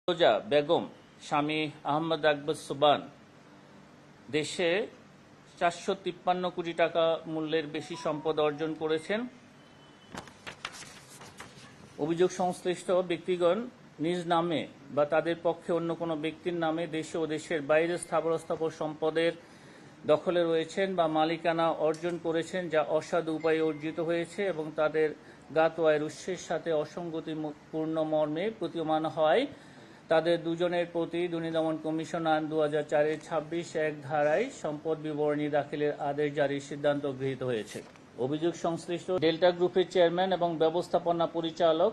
ফিরোজা বেগম স্বামী আহমদ আকবর সুবান দেশে 453 কোটি টাকা মূল্যের বেশি সম্পদ অর্জন করেছেন। অভিযোগ সংশ্লিষ্ট ব্যক্তিগণ নিজ নামে বা তাদের পক্ষে অন্য কোনো ব্যক্তির নামে দেশে ও দেশের বাইরে স্থাবর সম্পদের দখলে রয়েছেন বা মালিকানা অর্জন করেছেন, যা অসাধু উপায়ে অর্জিত হয়েছে এবং তাদের জ্ঞাত আয়ের উৎসের সাথে অসঙ্গতিপূর্ণ মর্মে প্রতীয়মান হয়। তাদের দুজনের প্রতি দুর্নীতি দমন কমিশন আইন 2004-এর 26(1) ধারায় সম্পদ বিবরণী দাখিলের আদেশ জারির সিদ্ধান্ত গৃহীত হয়েছে। অভিযোগ সংশ্লিষ্ট ডেল্টা গ্রুপের চেয়ারম্যান এবং ব্যবস্থাপনা পরিচালক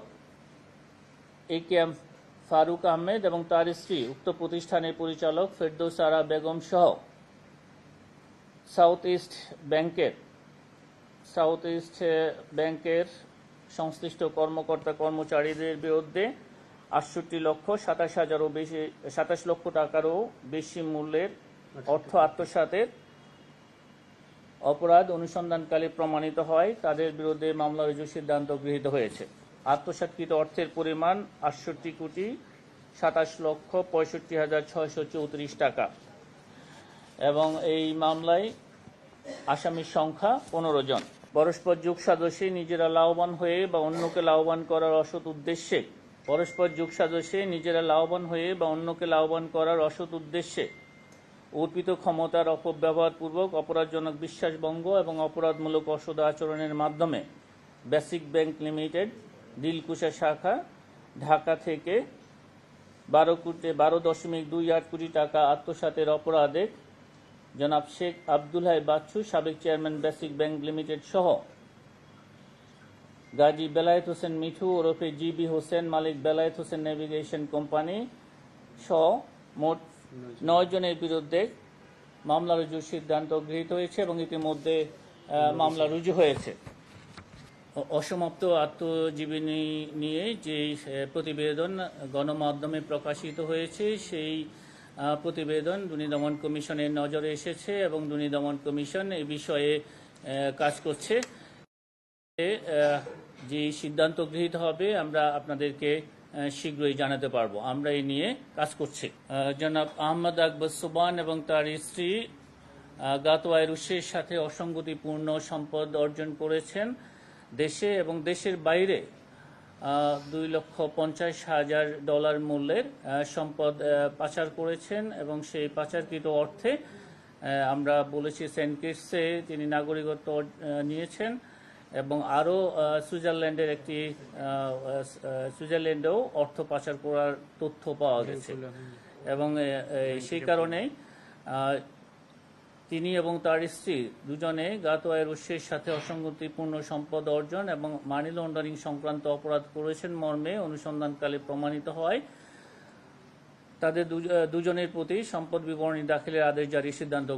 AKM ফারুক আহমেদ এবং তার স্ত্রী, উক্ত প্রতিষ্ঠানের পরিচালক ফেরদৌস আরা বেগম সহ সাউথ ইস্ট ব্যাংকের সংশ্লিষ্ট কর্মকর্তা কর্মচারীদের বিরুদ্ধে 28 লক্ষ টাকারও বেশি মূল্যের অর্থ আত্মসাতের অপরাধ অনুসন্ধানকালে প্রমাণিত হয়। তাদের বিরুদ্ধে মামলা রুজুর সিদ্ধান্ত গৃহীত হয়েছে। আত্মসাৎকৃত অর্থের পরিমাণ 68,65,634 টাকা এবং এই মামলায় আসামির সংখ্যা 15 জন। পরস্পর যোগসাজশে নিজেরা লাভবান হয়ে বা অন্যকে লাভবান করার অসৎ উদ্দেশ্যে অর্পিত ক্ষমতার অপব্যবহারপূর্বক অপরাধজনক বিশ্বাসভঙ্গ এবং অপরাধমূলক অসৎ আচরণের মাধ্যমে বেসিক ব্যাংক লিমিটেড, দিলকুশা শাখা, ঢাকা থেকে 12.28 কোটি টাকা আত্মসাতের অপরাধে জনাব শেখ আব্দুল হাই বাচ্চু, সাবেক চেয়ারম্যান বেসিক ব্যাংক লিমিটেড সহ গাজী বেলায়েত হোসেন মিঠু ওরফে GB হোসেন, মালিক বেলায়েত হোসেন নেভিগেশন কোম্পানি সহ মোট 9 জনের বিরুদ্ধে মামলা রুজুর সিদ্ধান্ত গৃহীত হয়েছে এবং ইতিমধ্যে মামলা রুজু হয়েছে। অসমাপ্ত আত্মজীবনী নিয়ে যে প্রতিবেদন গণমাধ্যমে প্রকাশিত হয়েছে, সেই প্রতিবেদন দুর্নীতি দমন কমিশনের নজরে এসেছে এবং দুর্নীতি দমন কমিশন এই বিষয়ে কাজ করছে। যে সিদ্ধান্ত গৃহীত হবে আমরা আপনাদেরকে শীঘ্রই জানাতে পারবো। আমরা এই নিয়ে কাজ করছি। জনাব আহমদ আকবর সুবান এবং তার স্ত্রী জ্ঞাত আয়ের উৎসের সাথে অসঙ্গতিপূর্ণ সম্পদ অর্জন করেছেন। দেশে এবং দেশের বাইরে $2,50,000 মূল্যের সম্পদ পাচার করেছেন এবং সেই পাচারকৃত অর্থে আমরা বলেছি সেন্ট কিটসে তিনি নাগরিকত্ব নিয়েছেন এবং আরও সুইজারল্যান্ডেও অর্থ পাচার করার তথ্য পাওয়া গেছে এবং সেই কারণেই তিনি এবং তার স্ত্রী দুজনে জ্ঞাত আয়ের উৎসের সাথে অসঙ্গতিপূর্ণ সম্পদ অর্জন এবং মানি লন্ডারিং সংক্রান্ত অপরাধ করেছেন মর্মে অনুসন্ধানকালে প্রমাণিত হয়। তাদের দুজনের প্রতি সম্পদ বিবরণী দাখিলের আদেশ জারির সিদ্ধান্ত